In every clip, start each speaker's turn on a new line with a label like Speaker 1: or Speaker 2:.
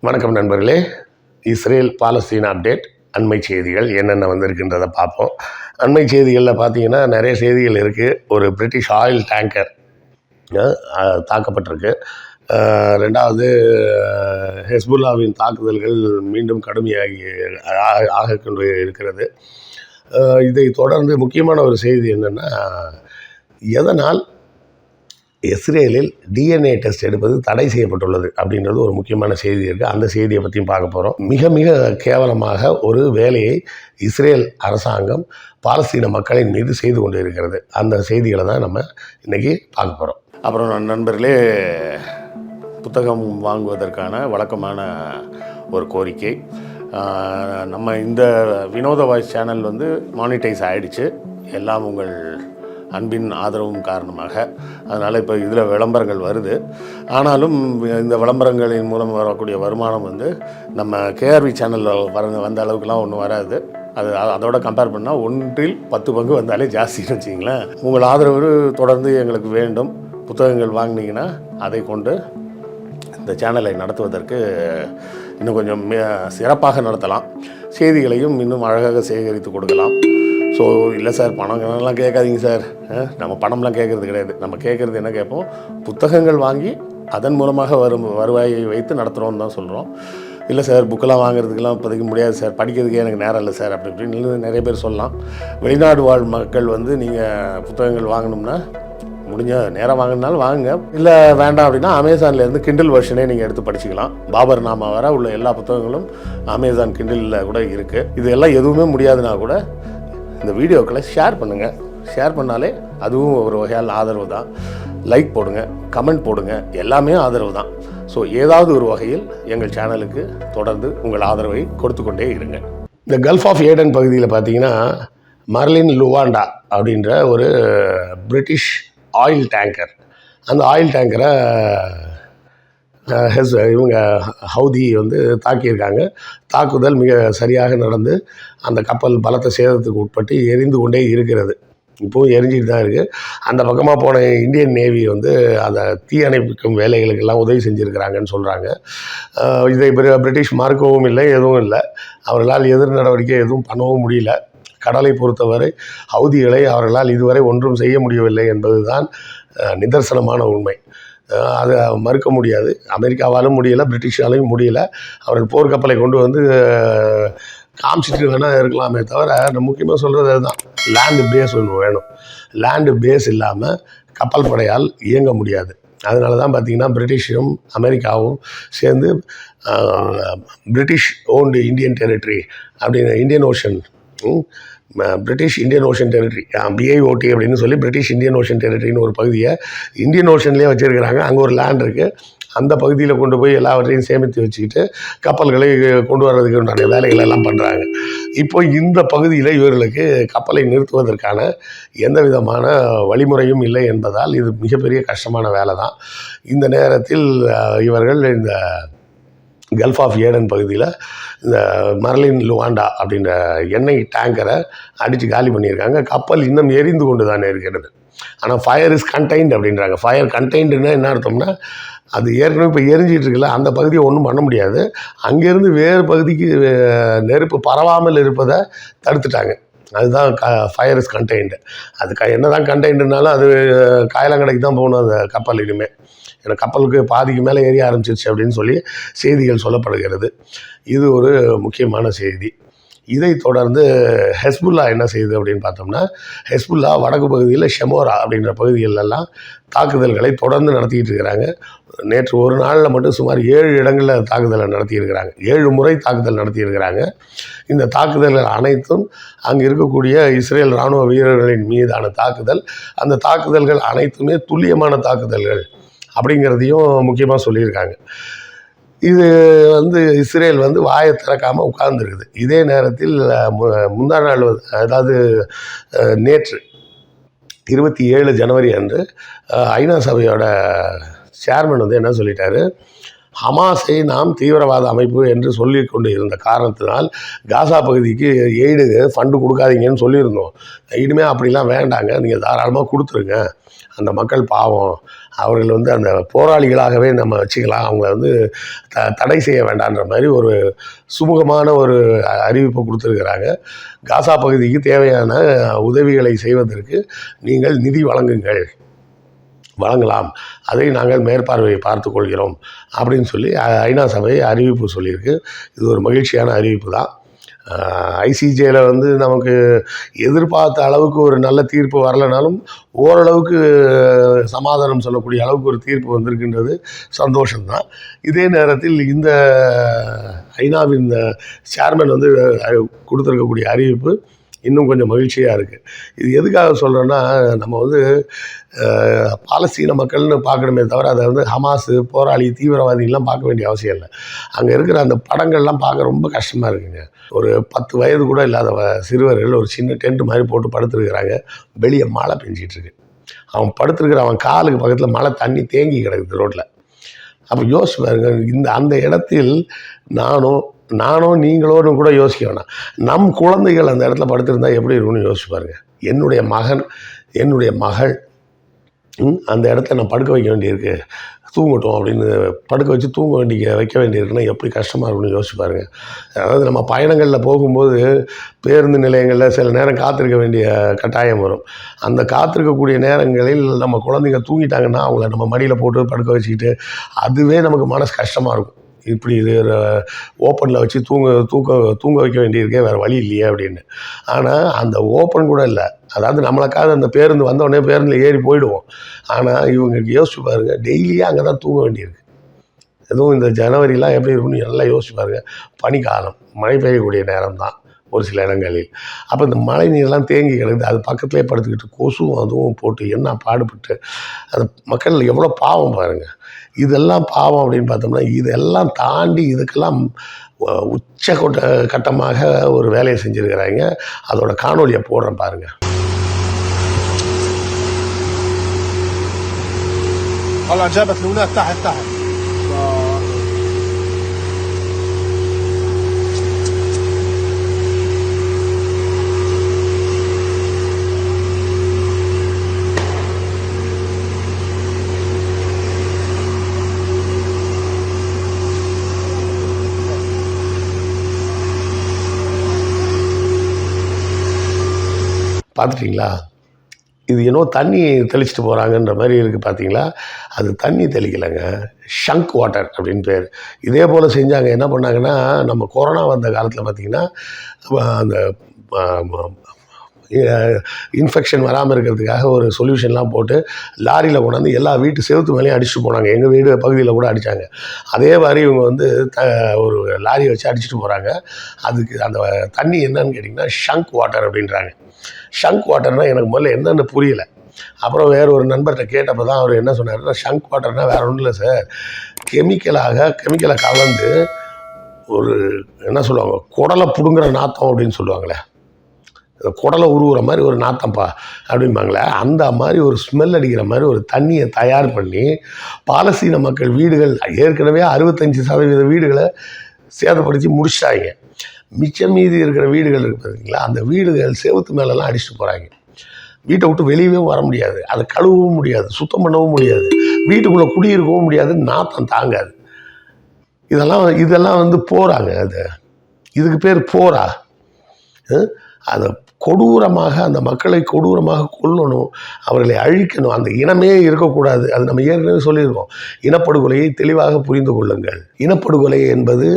Speaker 1: வணக்கம் நண்பர்களே. Israel Palestine update அண்மை செய்திகள் என்னென்ன வந்திருக்குன்றதை பார்ப்போம். அண்மை செய்திகளில் பார்த்தீங்கன்னா நிறைய செய்திகள் இருக்குது. ஒரு பிரிட்டிஷ் ஆயில் டேங்கர் தாக்கப்பட்டிருக்கு. ரெண்டாவது, ஹெஸ்புல்லாவின் தாக்குதல்கள் மீண்டும் கடுமையாகி ஆகிக்கொண்டு இருக்கிறது. இதை தொடர்ந்து முக்கியமான ஒரு செய்தி என்னென்னா, எதனால் இஸ்ரேலில் டிஎன்ஏ டெஸ்ட் எடுப்பது தடை செய்யப்பட்டுள்ளது அப்படின்றது ஒரு முக்கியமான செய்தி இருக்குது. அந்த செய்தியை பற்றியும் பார்க்க போகிறோம். மிக மிக கேவலமாக ஒரு வேலையை இஸ்ரேல் அரசாங்கம் பாலஸ்தீன மக்களின் மீது செய்து கொண்டு இருக்கிறது. அந்த செய்திகளை தான் நம்ம இன்றைக்கி பார்க்க போகிறோம். அப்புறம் நண்பர்களே, புத்தகம் வாங்குவதற்கான வழக்கமான ஒரு கோரிக்கை. நம்ம இந்த வினோத வாய்ஸ் சேனல் மானிட்டைஸ் ஆகிடுச்சு, எல்லாம் உங்கள் அன்பின் ஆதரவும் காரணமாக. அதனால் இப்போ இதில் விளம்பரங்கள் வருது. ஆனாலும் இந்த விளம்பரங்களின் மூலம் வரக்கூடிய வருமானம் நம்ம கேஆர்வி சேனலில் வந்த அளவுக்குலாம் ஒன்றும் வராது. அதோட கம்பேர் பண்ணால் 1/10 பங்கு வந்தாலே ஜாஸ்தின்னு வச்சிங்களேன். உங்கள் ஆதரவு தொடர்ந்து எங்களுக்கு வேண்டும். புத்தகங்கள் வாங்கினீங்கன்னா அதை கொண்டு இந்த சேனலை நடத்துவதற்கு இன்னும் கொஞ்சம் சிறப்பாக நடத்தலாம். செய்திகளையும் இன்னும் அழகாக சேகரித்து கொடுக்கலாம். ஸோ இல்லை சார், பணம்லாம் கேட்காதீங்க சார். நம்ம பணம்லாம் கேட்குறது கிடையாது. நம்ம கேட்குறது என்ன கேட்போம், புத்தகங்கள் வாங்கி அதன் மூலமாக வருவாயை வைத்து நடத்துகிறோன்னு தான் சொல்கிறோம். இல்லை சார், புக்கெல்லாம் வாங்குறதுக்கெல்லாம் இப்போதைக்கு முடியாது சார், படிக்கிறதுக்கே எனக்கு நேரம் இல்லை சார் அப்படி இப்படின்னு நிறைய பேர் சொல்லலாம். வெளிநாடு வாழ் மக்கள் நீங்கள் புத்தகங்கள் வாங்கணும்னா முடிஞ்ச நேரம் வாங்கினாலும் வாங்குங்க. இல்லை வேண்டாம் அப்படின்னா அமேசான்லேருந்து கிண்டில் வெர்ஷனே நீங்கள் எடுத்து படிச்சுக்கலாம். பாபர் நாமா வர உள்ள எல்லா புத்தகங்களும் அமேசான் கிண்டிலில் கூட இருக்குது. இது எல்லாம் எதுவுமே முடியாதுன்னா கூட இந்த வீடியோக்களை ஷேர் பண்ணுங்கள். ஷேர் பண்ணாலே அதுவும் ஒரு வகையால் ஆதரவு தான். லைக் போடுங்க, கமெண்ட் போடுங்க, எல்லாமே ஆதரவு தான். ஸோ ஏதாவது ஒரு வகையில் எங்கள் சேனலுக்கு தொடர்ந்து உங்கள் ஆதரவை கொடுத்து கொண்டே இருங்க. இந்த கல்ஃப் ஆஃப் ஏடன் பகுதியில் பார்த்தீங்கன்னா, மர்லின் லுவாண்டா அப்படின்ற ஒரு பிரிட்டிஷ் ஆயில் டேங்கர், அந்த ஆயில் டேங்கரை இவங்க ஹவுதி தாக்கியிருக்காங்க. தாக்குதல் மிக சரியாக நடந்து அந்த கப்பல் பலத்த சேதத்துக்கு உட்பட்டு எரிந்து கொண்டே இருக்கிறது. இப்போவும் எரிஞ்சிட்டு தான் இருக்குது. அந்த பக்கமாக போன இந்தியன் நேவி அந்த தீ அணைப்புக்கும் வேலைகளுக்கெல்லாம் உதவி செஞ்சுருக்கிறாங்கன்னு சொல்கிறாங்க. இதை பிரிட்டிஷ் மறுக்கவும் இல்லை, எதுவும் இல்லை. அவர்களால் எதிர் நடவடிக்கை எதுவும் பண்ணவும் முடியல. கடலை பொறுத்தவரை ஹவுதிகளை அவர்களால் இதுவரை ஒன்றும் செய்ய முடியவில்லை என்பது தான் நிதர்சனமான உண்மை. அதை மறுக்க முடியாது. அமெரிக்காவாலும் முடியலை, பிரிட்டிஷாலையும் முடியலை. அவர்கள் போர்க்கப்பலை கொண்டு காமிச்சிட்டு வேணால் இருக்கலாமே தவிர, நம்ம முக்கியமாக சொல்கிறது அதுதான், லேண்டு பேஸ் ஒன்று வேணும். லேண்டு பேஸ் இல்லாமல் கப்பல் படையால் இயங்க முடியாது. அதனால தான் பார்த்திங்கன்னா பிரிட்டிஷும் அமெரிக்காவும் சேர்ந்து பிரிட்டிஷ் ஓன்டு இந்தியன் டெரிட்டரி அப்படின்னு Indian ocean, British Indian ocean territory, BIOT அப்படின்னு சொல்லி பிரிட்டிஷ் இந்தியன் ஓஷன் டெரிட்டரின்னு ஒரு பகுதியை இந்தியன் ஓஷன்லேயே வச்சுருக்கிறாங்க. அங்கே ஒரு லேண்ட் இருக்குது. அந்த பகுதியில் கொண்டு போய் எல்லாவற்றையும் சேமித்து வச்சுக்கிட்டு கப்பல்களை கொண்டு வர்றதுக்கு உண்டான வேலைகள் எல்லாம் பண்ணுறாங்க. இப்போ இந்த பகுதியில் இவர்களுக்கு கப்பலை நிறுத்துவதற்கான எந்த விதமான வழிமுறையும் இல்லை என்பதால் இது மிகப்பெரிய கஷ்டமான வேலை தான். இந்த நேரத்தில் இவர்கள் இந்த கல்ஃப் ஆஃப் ஏடன் பகுதியில் இந்த மர்லின் லுவாண்டா அப்படின்ற எண்ணெய் டேங்கரை அடித்து காலி பண்ணியிருக்காங்க. கப்பல் இன்னும் எரிந்து கொண்டு தானே இருக்கிறது. ஆனால் ஃபயர் இஸ் கண்டெய்ன்ட் அப்படின்றாங்க. ஃபயர் கண்டெய்ன்டுன்னா என்ன அர்த்தம்னா, அது ஏற்கனவே இப்போ எரிஞ்சிட்டு இருக்குல்ல, அந்த பகுதியை ஒன்றும் பண்ண முடியாது. அங்கேருந்து வேறு பகுதிக்கு நெருப்பு பரவாமல் இருப்பதை தடுத்துட்டாங்க. அதுதான் ஃபயர் இஸ் கண்டெய்ன்டு. அது என்ன தான் கண்டெய்ன்டுனாலும் அது காயலாங்கடைக்கு தான் போகணும் அந்த கப்பல் இனிமேல். ஏன்னா கப்பலுக்கு பாதிக்கு மேலே ஏரிய ஆரம்பிச்சிருச்சு அப்படின்னு சொல்லி செய்திகள் சொல்லப்படுகிறது. இது ஒரு முக்கியமான செய்தி. இதை தொடர்ந்து ஹெஸ்புல்லா என்ன செய்யுது அப்படின்னு பார்த்தோம்னா, ஹெஸ்புல்லா வடக்கு பகுதியில் ஷெமோரா அப்படின்ற பகுதிகளெல்லாம் தாக்குதல்களை தொடர்ந்து நடத்திக்கிட்டு இருக்கிறாங்க. நேற்று ஒரு நாளில் மட்டும் சுமார் 7 இடங்களில் தாக்குதலை நடத்தியிருக்கிறாங்க. 7 முறை தாக்குதல் நடத்தியிருக்கிறாங்க. இந்த தாக்குதல்கள் அனைத்தும் அங்கே இருக்கக்கூடிய இஸ்ரேல் இராணுவ வீரர்களின் மீதான தாக்குதல். அந்த தாக்குதல்கள் அனைத்துமே துல்லியமான தாக்குதல்கள் அப்படிங்கிறதையும் முக்கியமாக சொல்லியிருக்காங்க. இது இஸ்ரேல் வாயை திறக்காமல் உட்கார்ந்துருக்குது. இதே நேரத்தில் முந்தா நாள் அதாவது நேற்று 27 ஜனவரி அன்று ஐநா சபையோட சேர்மன் என்ன சொல்லிட்டாரு, ஹமாஸை நாம் தீவிரவாத அமைப்பு என்று சொல்லி கொண்டு இருந்த காரணத்தினால் காசா பகுதிக்கு ஃபண்டு கொடுக்காதீங்கன்னு சொல்லியிருந்தோம். இனிமேல் அப்படிலாம் வேண்டாங்க, நீங்கள் தாராளமாக கொடுத்துருங்க அந்த மக்கள் பாவம், அவர்கள் வந்து அந்த போராளிகளாகவே நம்ம வச்சுக்கலாம், அவங்கள வந்து தடை செய்ய வேண்டான்ற மாதிரி ஒரு சுமூகமான ஒரு அறிவிப்பை கொடுத்துருக்குறாங்க. காசா பகுதிக்கு தேவையான உதவிகளை செய்வதற்கு நீங்கள் நிதி வழங்கலாம், அதை நாங்கள் மேற்பார்வையை பார்த்து கொள்கிறோம் அப்படின்னு சொல்லி ஐநா சபை அறிவிப்பு சொல்லியிருக்கு. இது ஒரு மகிழ்ச்சியான அறிவிப்பு தான். ஐசிஜேயில் வந்து நமக்கு எதிர்பார்த்த அளவுக்கு ஒரு நல்ல தீர்ப்பு வரலைனாலும் ஓரளவுக்கு சமாதானம் சொல்லக்கூடிய அளவுக்கு ஒரு தீர்ப்பு வந்திருக்கின்றது, சந்தோஷம்தான். இதே நேரத்தில் இந்த ஐநாவின் சேர்மன் வந்து கொடுத்துருக்கக்கூடிய அறிவிப்பு இன்னும் கொஞ்சம் மகிழ்ச்சியாக இருக்குது. இது எதுக்காக சொல்கிறேன்னா, நம்ம வந்து பாலஸ்தீன மக்கள்னு பார்க்கணுமே தவிர அதை வந்து ஹமாஸு, போராளி, தீவிரவாதிகள்லாம் பார்க்க வேண்டிய அவசியம் இல்லை. அங்கே இருக்கிற அந்த படங்கள்லாம் பார்க்க ரொம்ப கஷ்டமாக இருக்குங்க. ஒரு 10 வயது கூட இல்லாத சிறுவர்கள் ஒரு சின்ன டென்ட் மாதிரி போட்டு படுத்துருக்குறாங்க. வெளியே மழை பெஞ்சிகிட்ருக்கு. அவன் படுத்துருக்கிற அவன் காலுக்கு பக்கத்தில் மழை தண்ணி தேங்கி கிடக்குது ரோட்டில். அப்போ யோசிச்சு பாருங்க, அந்த இடத்தில் நானோ நீங்களோன்னு கூட யோசிக்க வேணாம், நம் குழந்தைகள் அந்த இடத்துல படுத்திருந்தால் எப்படி இருக்கும்னு யோசிச்சு பாருங்க. என்னுடைய மகன், என்னுடைய மகள் அந்த இடத்துல நான் படுக்க வைக்க வேண்டியிருக்கு, தூங்கட்டும் அப்படின்னு படுக்க வச்சு வைக்க வேண்டியிருக்குன்னா எப்படி கஷ்டமாக இருக்குன்னு யோசிச்சு பாருங்கள். அதாவது நம்ம பயணங்களில் போகும்போது பேருந்து நிலையங்களில் சில நேரம் காத்திருக்க வேண்டிய கட்டாயம் வரும். அந்த காத்திருக்கக்கூடிய நேரங்களில் நம்ம குழந்தைங்க தூங்கிட்டாங்கன்னா அவங்கள நம்ம மடியில் போட்டு படுக்க வச்சுக்கிட்டு அதுவே நமக்கு மனசு கஷ்டமாக இருக்கும். இப்படி இது ஓப்பனில் வச்சு தூங்க வைக்க வேண்டியிருக்கே, வேறு வழி இல்லையே அப்படின்னு. ஆனால் அந்த ஓப்பன் கூட இல்லை. அதாவது நம்மளுக்காக அந்த பேருந்து வந்தோடனே பேருந்தில் ஏறி போயிடுவோம். ஆனால் இவங்க யோசிச்சு பாருங்கள், டெய்லியே அங்கே தான் தூங்க வேண்டியிருக்கு. எதுவும் இந்த ஜனவரிலாம் எப்படி இருக்குன்னு நல்லா யோசிச்சு பாருங்கள். பனிக்காலம், மழை பெய்யக்கூடிய நேரம் தான் ஒரு சில இடங்களில். அப்போ இந்த மழை நீர்லாம் தேங்கி கிடக்குது, அது பக்கத்துலேயே படுத்துக்கிட்டு கொசுவும் அதுவும் போட்டு என்ன பாடுபட்டு அந்த மக்கள் எவ்வளோ பாவம் பாருங்கள். இதெல்லாம் பாவம் அப்படின்னு பார்த்தோம்னா, இதெல்லாம் தாண்டி இதுக்கெல்லாம் கட்டமாக ஒரு வேலையை செஞ்சுருக்கிறாங்க. அதோட காணொலியை போடுறேன் பாருங்கள்.
Speaker 2: طلع جابت الاولاد تحت
Speaker 1: பார்த்துட்டிங்களா? இது என்னோ தண்ணி தெளிச்சிட்டு போகிறாங்கன்ற மாதிரி இருக்குது பார்த்தீங்களா? அது தண்ணி தெளிக்கலைங்க, ஷங்க் வாட்டர் அப்படின்னு பேர். இதே போல் செஞ்சாங்க. என்ன பண்ணாங்கன்னா, நம்ம கொரோனா வந்த காலத்தில் பார்த்திங்கன்னா அந்த இன்ஃபெக்ஷன் வராமல் இருக்கிறதுக்காக ஒரு சொல்யூஷன்லாம் போட்டு லாரியில் கொண்டாந்து எல்லா வீட்டு செவத்து மேலேயும் அடிச்சுட்டு போனாங்க. எங்கள் வீடு பகுதியில் கூட அடித்தாங்க. அதே மாதிரி இவங்க வந்து ஒரு லாரியை வச்சு அடிச்சுட்டு போகிறாங்க. அதுக்கு அந்த தண்ணி என்னன்னு கேட்டிங்கன்னா ஷங்க் வாட்டர் அப்படின்றாங்க. ஷங்க் வாட்டர்னால் எனக்கு முதல்ல என்னென்னு புரியலை. அப்புறம் வேறு ஒரு நண்பர்கிட்ட கேட்டப்போ தான் அவர் என்ன சொன்னார்னா, ஷங்க் வாட்டர்னால் வேறு ஒன்றும் இல்லை சார், கெமிக்கலை கலந்து ஒரு என்ன சொல்லுவாங்க, குடலை பிடுங்குற நாத்தம் அப்படின்னு சொல்லுவாங்களே, குடலை உருவுற மாதிரி ஒரு நாத்தம்ப்பா அப்படிம்பாங்களே, அந்த மாதிரி ஒரு ஸ்மெல் அடிக்கிற மாதிரி ஒரு தண்ணியை தயார் பண்ணி பாலஸ்தீன மக்கள் வீடுகள் ஏற்கனவே 65% வீடுகளை சேதப்படுத்தி முடிச்சிட்டாங்க. மிச்சம் மீதி இருக்கிற வீடுகள் இருக்குது பார்த்தீங்களா, அந்த வீடுகள் செவத்து மேலெல்லாம் அடிச்சுட்டு போகிறாங்க. வீட்டை விட்டு வெளியவே வர முடியாது, அதை கழுவவும் முடியாது, சுத்தம் பண்ணவும் முடியாது, வீட்டுக்குள்ளே குடியிருக்கவும் முடியாது, நாத்தம் தாங்காது. இதெல்லாம் வந்து போகிறாங்க. இதுக்கு பேர் போரா? அதை கொடூரமாக அந்த மக்களை கொடூரமாக கொல்லணும், அவர்களை அழிக்கணும், அந்த இனமே இருக்கக்கூடாது. அது நம்ம ஏற்கனவே சொல்லியிருக்கோம். இனப்படுகொலையை தெளிவாக புரிந்து கொள்ளுங்கள். இனப்படுகொலை என்பது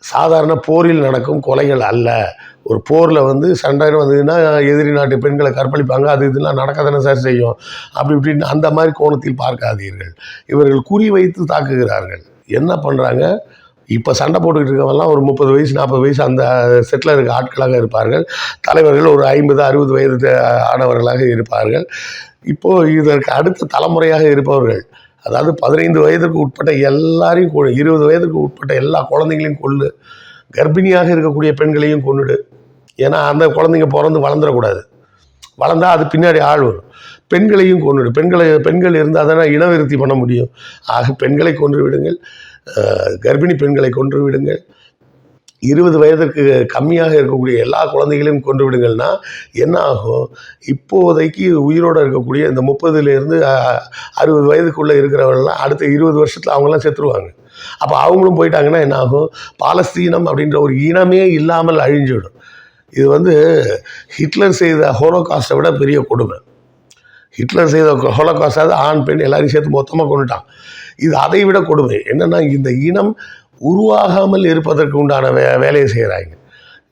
Speaker 1: சாதாரண போரில் நடக்கும் கொலைகள் அல்ல. ஒரு போரில் வந்து சண்டைன்னு வந்ததுன்னா எதிரி நாட்டு பெண்களை கற்பழிப்பாங்க, அது இதெல்லாம் நடக்க தானே சார் செய்யும், அப்படி இப்படின்னு அந்த மாதிரி கோணத்தில் பார்க்காதீர்கள். இவர்கள் குறி வைத்து தாக்குகிறார்கள். என்ன பண்ணுறாங்க, இப்போ சண்டை போட்டுக்கிட்டு இருக்கவங்கலாம் ஒரு 30 வயசு 40 வயசு அந்த செட்டில் இருக்க ஆட்களாக இருப்பார்கள். தலைவர்கள் ஒரு 50-60 வயது ஆனவர்களாக இருப்பார்கள். இப்போது இதற்கு அடுத்த தலைமுறையாக இருப்பவர்கள், அதாவது 15 வயதுக்கு உட்பட்ட எல்லாரையும் 20 வயதுக்கு உட்பட்ட எல்லா குழந்தைங்களையும் கொல்லு, கர்ப்பிணியாக இருக்கக்கூடிய பெண்களையும் கொன்னுடு. ஏன்னா அந்த குழந்தைங்க பிறந்து வளர்ந்துடக்கூடாது, வளர்ந்தால் அது பின்னாடி ஆள் வரும். பெண்களையும் கொன்னுடு. பெண்கள் இருந்தால் தானே இனவிருத்தி பண்ண முடியும். ஆக பெண்களை கொன்று விடுங்கள், கர்ப்பிணி பெண்களை கொன்று விடுங்கள், 20 வயதிற்கு கம்மியாக இருக்கக்கூடிய எல்லா குழந்தைகளையும் கொண்டு விடுங்கள்னா என்ன ஆகும்? இப்போதைக்கு உயிரோடு இருக்கக்கூடிய இந்த 30லேருந்து 60 வயதுக்குள்ளே இருக்கிறவங்களாம் அடுத்த 20 வருஷத்தில் அவங்களாம் செத்துருவாங்க. அப்போ அவங்களும் போயிட்டாங்கன்னா என்ன ஆகும்? பாலஸ்தீனம் அப்படின்ற ஒரு இனமே இல்லாமல் அழிஞ்சிடும். இது வந்து ஹிட்லர் செய்த ஹோலோகாஸ்ட்டை விட பெரிய கொடுமை. ஹிட்லர் செய்த ஹோலோகாஸ்டாவது ஆண் பெண் எல்லாரையும் சேர்த்து மொத்தமாக கொண்டுட்டான். இது அதை விட கொடுமை என்னென்னா, இந்த இனம் உருவாகாமல் இருப்பதற்கு உண்டான வேலையை செய்கிறாங்க.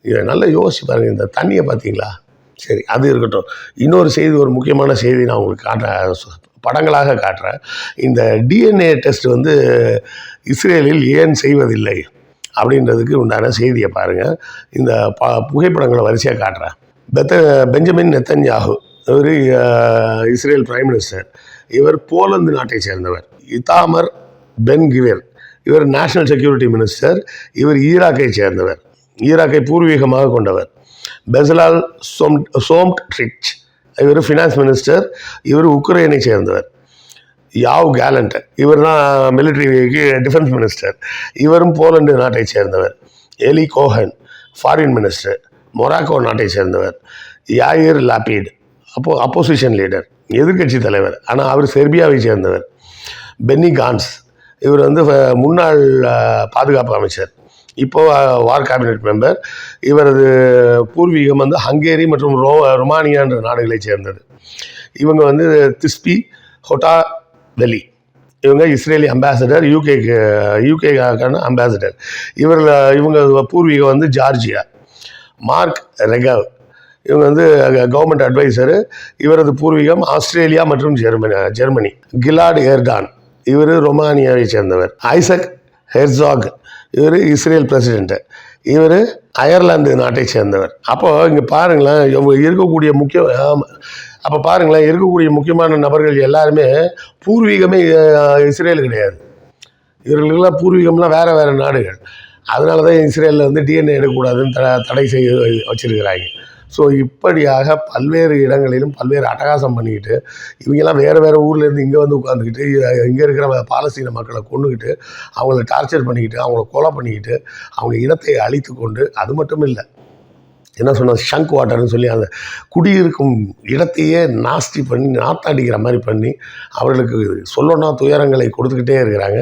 Speaker 1: இதை நல்லா யோசிச்சு பாருங்கள். இந்த தண்ணியை பார்த்தீங்களா? சரி, அது இருக்கட்டும். இன்னொரு செய்தி, ஒரு முக்கியமான செய்தி நான் உங்களுக்கு காட்டுறேன், படங்களாக காட்டுறேன். இந்த டிஎன்ஏ டெஸ்ட் வந்து இஸ்ரேலில் ஏன் செய்வதில்லை அப்படின்றதுக்கு உண்டான செய்தியை பாருங்கள். இந்த புகைப்படங்களை வரிசையாக காட்டுறேன். பெஞ்சமின் நெத்தன்யாகு, இவர் இஸ்ரேல் பிரைம் மினிஸ்டர். இவர் போலந்து நாட்டை சேர்ந்தவர். இத்தாமர் பென் கிவேர், இவர் நேஷனல் செக்யூரிட்டி மினிஸ்டர். இவர் ஈராக்கை சேர்ந்தவர், ஈராக்கை பூர்வீகமாக கொண்டவர். பெசலால் சோம்ட்ரிச், இவர் ஃபினான்ஸ் மினிஸ்டர். இவர் உக்ரைனை சேர்ந்தவர். யாவ் கேலண்ட், இவர் தான் மிலிட்ரிக்கு டிஃபென்ஸ் மினிஸ்டர். இவரும் போலந்து நாட்டை சேர்ந்தவர். எலி கோஹன், ஃபாரின் மினிஸ்டர், மொராக்கோ நாட்டை சேர்ந்தவர். யாயிர் லாபீட், அப்போசிஷன் லீடர், எதிர்கட்சி தலைவர், ஆனால் அவர் செர்பியாவை சேர்ந்தவர். பென்னி கான்ஸ், இவர் வந்து முன்னாள் பாதுகாப்பு அமைச்சர், இப்போது வார் கேபினெட் மெம்பர். இவரது பூர்வீகம் வந்து ஹங்கேரி மற்றும் ரொமானியா என்ற நாடுகளை சேர்ந்தது. இவங்க வந்து திஸ்பி ஹொட்டா வெலி, இவங்க இஸ்ரேலி அம்பாசடர், யூகேக்கான அம்பாசடர். இவங்க பூர்வீகம் வந்து ஜார்ஜியா. மார்க் ரெகவ், இவங்க வந்து கவர்மெண்ட் அட்வைசரு. இவரது பூர்வீகம் ஆஸ்திரேலியா மற்றும் ஜெர்மனி. கிலாட் எர்டான், இவர் ரொமானியாவை சேர்ந்தவர். ஐசக் ஹெர்சாக், இவர் இஸ்ரேல் பிரசிடென்ட்டு. இவர் அயர்லாந்து நாட்டை சேர்ந்தவர். அப்போது இங்கே பாருங்களேன், இருக்கக்கூடிய முக்கியமான நபர்கள் எல்லாருமே பூர்வீகமே இஸ்ரேல் கிடையாது. இவர்களுக்கெல்லாம் பூர்வீகம்லாம் வேறு நாடுகள். அதனால தான் இஸ்ரேலில் வந்து டிஎன்ஏ எடுக்கக்கூடாதுன்னு தடை செய்ய வச்சுருக்கிறாங்க. ஸோ இப்படியாக பல்வேறு இடங்களிலும் பல்வேறு அட்டகாசம் பண்ணிக்கிட்டு, இவங்கெல்லாம் வேறு ஊர்லேருந்து இங்கே வந்து உட்காந்துக்கிட்டு, இங்கே இருக்கிற பாலஸ்தீன மக்களை கொண்டுக்கிட்டு, அவங்கள டார்ச்சர் பண்ணிக்கிட்டு, அவங்கள கொலை பண்ணிக்கிட்டு, அவங்க இனத்தை அழித்து கொண்டு, அது மட்டும் இல்லை, என்ன சொன்ன ஷங்க் வாட்டர்னு சொல்லி அந்த குடியிருக்கும் இடத்தையே நாஸ்தி பண்ணி, நாத்தாடிக்கிற மாதிரி பண்ணி, அவர்களுக்கு சொல்லணும்னா துயரங்களை கொடுத்துக்கிட்டே இருக்கிறாங்க.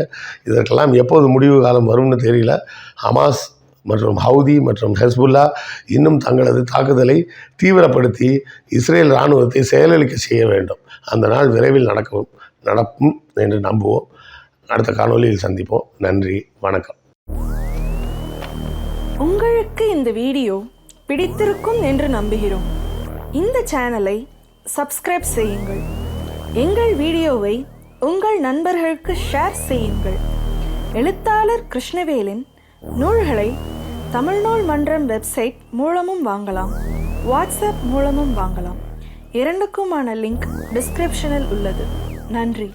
Speaker 1: இதற்கெல்லாம் எப்போது முடிவு காலம் வரும்னு தெரியல. ஹமாஸ் மற்றும் ஹவுதி மற்றும் ஹெஸ்புல்லா இன்னும் தங்களது தாக்குதலை தீவிரப்படுத்தி இஸ்ரேல் இராணுவத்தை செயலிழக்க செய்ய வேண்டும். அந்த நாள் விரைவில் நடக்கும் என்று நம்புவோம். அடுத்த காணொளியில் சந்திப்போம். நன்றி, வணக்கம்.
Speaker 3: உங்களுக்கு இந்த வீடியோ பிடித்திருக்கும் என்று நம்புகிறோம். இந்த சேனலை சப்ஸ்கிரைப் செய்யுங்கள். எங்கள் வீடியோவை உங்கள் நண்பர்களுக்கு ஷேர் செய்யுங்கள். எழுத்தாளர் கிருஷ்ணவேலின் நூல்களை தமிழ்நூல் மன்றம் வெப்சைட் மூலமும் வாங்கலாம், வாட்ஸ்அப் மூலமும் வாங்கலாம். இரண்டுக்குமான லிங்க் டிஸ்கிரிப்ஷனில் உள்ளது. நன்றி.